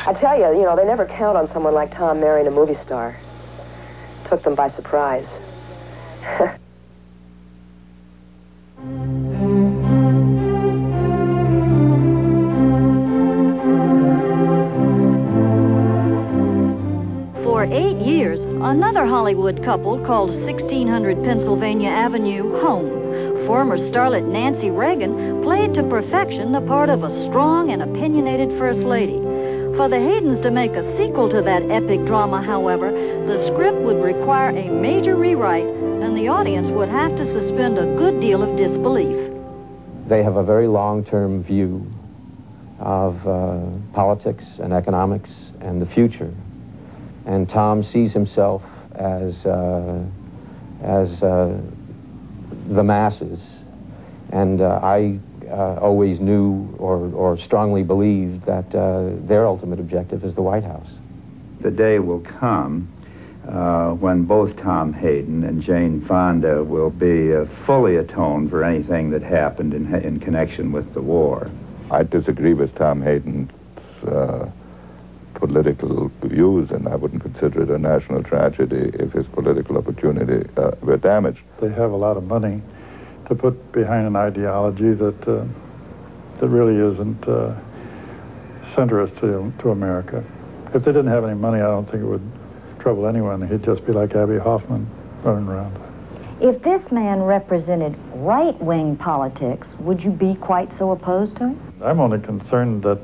I tell you, they never count on someone like Tom marrying a movie star. Took them by surprise. For 8 years, another Hollywood couple called 1600 Pennsylvania Avenue home. Former starlet Nancy Reagan played to perfection the part of a strong and opinionated First Lady. For the Haydens to make a sequel to that epic drama, however, the script would require a major rewrite, and the audience would have to suspend a good deal of disbelief. They have a very long-term view of politics and economics and the future. And Tom sees himself as the masses. And I always knew or strongly believed that their ultimate objective is the White House. The day will come when both Tom Hayden and Jane Fonda will be fully atoned for anything that happened in connection with the war. I disagree with Tom Hayden's political views, and I wouldn't consider it a national tragedy if his political opportunity were damaged. They have a lot of money to put behind an ideology that really isn't centrist to America. If they didn't have any money, I don't think it would trouble anyone. He'd just be like Abby Hoffman running around. If this man represented right-wing politics, would you be quite so opposed to him? I'm only concerned that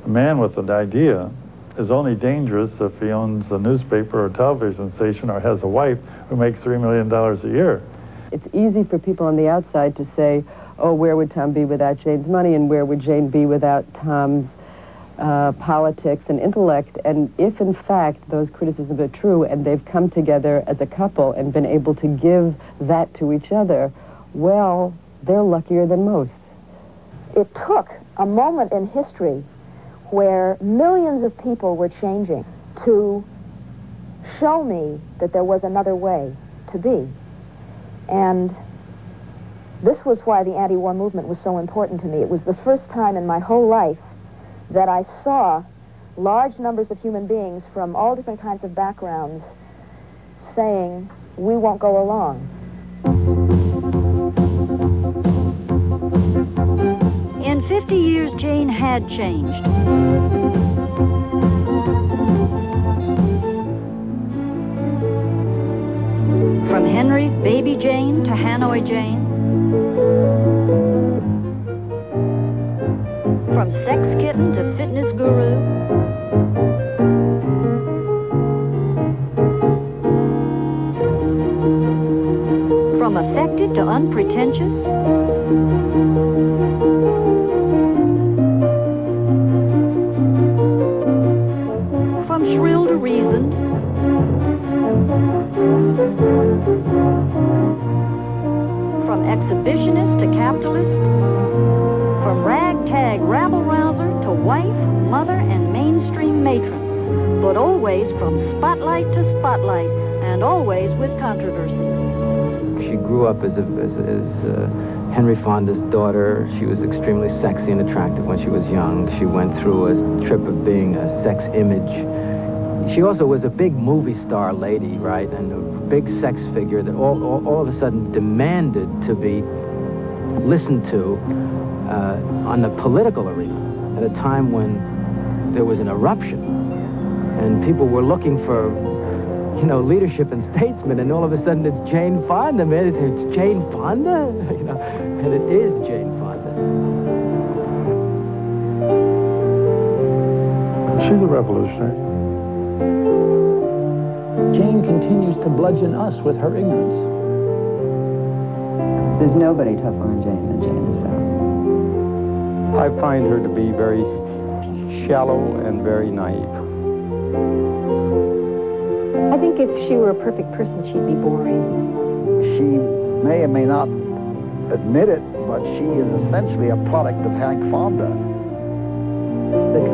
a man with an idea is only dangerous if he owns a newspaper or television station or has a wife who makes $3 million a year. It's easy for people on the outside to say, oh, where would Tom be without Jane's money, and where would Jane be without Tom's politics and intellect? And if, in fact, those criticisms are true and they've come together as a couple and been able to give that to each other, well, they're luckier than most. It took a moment in history where millions of people were changing to show me that there was another way to be. And this was why the anti-war movement was so important to me. It was the first time in my whole life that I saw large numbers of human beings from all different kinds of backgrounds saying, we won't go along. In 50 years, Jane had changed. From Henry's baby Jane to Hanoi Jane. From sex kitten to fitness guru. From affected to unpretentious. From shrill to reasoned. From exhibitionist to capitalist. From ragtag rabble-rouser to wife, mother, and mainstream matron. But always from spotlight to spotlight, and always with controversy. She grew up as Henry Fonda's daughter. She was extremely sexy and attractive when she was young. She went through a trip of being a sex image. She also was a big movie star lady, right? And a big sex figure that all of a sudden demanded to be listened to on the political arena at a time when there was an eruption and people were looking for, leadership and statesmen, and all of a sudden it's Jane Fonda, man. It's Jane Fonda? And it is Jane Fonda. She's a revolutionary. Jane continues to bludgeon us with her ignorance. There's nobody tougher on Jane than Jane herself. I find her to be very shallow and very naive. I think if she were a perfect person, she'd be boring. She may or may not admit it, but she is essentially a product of Hank Fonda.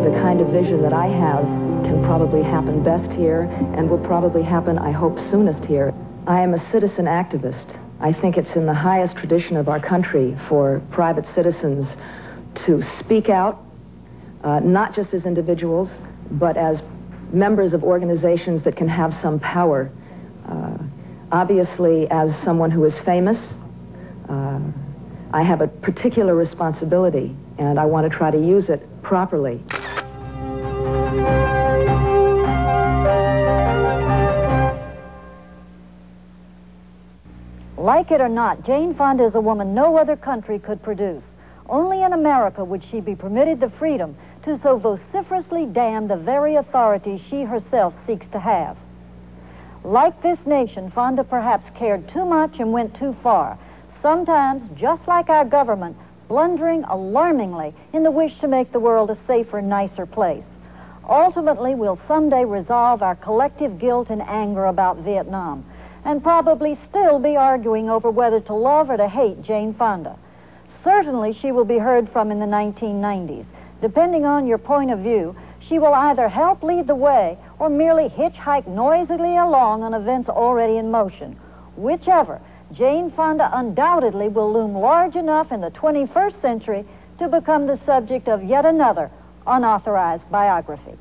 The kind of vision that I have can probably happen best here and will probably happen, I hope, soonest here. I am a citizen activist. I think it's in the highest tradition of our country for private citizens to speak out not just as individuals, but as members of organizations that can have some power. Obviously, as someone who is famous, I have a particular responsibility, and I want to try to use it properly. Like it or not, Jane Fonda is a woman no other country could produce. Only in America would she be permitted the freedom to so vociferously damn the very authority she herself seeks to have. Like this nation, Fonda perhaps cared too much and went too far, sometimes, just like our government, blundering alarmingly in the wish to make the world a safer, nicer place. Ultimately, we'll someday resolve our collective guilt and anger about Vietnam, and probably still be arguing over whether to love or to hate Jane Fonda. Certainly, she will be heard from in the 1990s. Depending on your point of view, she will either help lead the way or merely hitchhike noisily along on events already in motion. Whichever, Jane Fonda undoubtedly will loom large enough in the 21st century to become the subject of yet another unauthorized biography.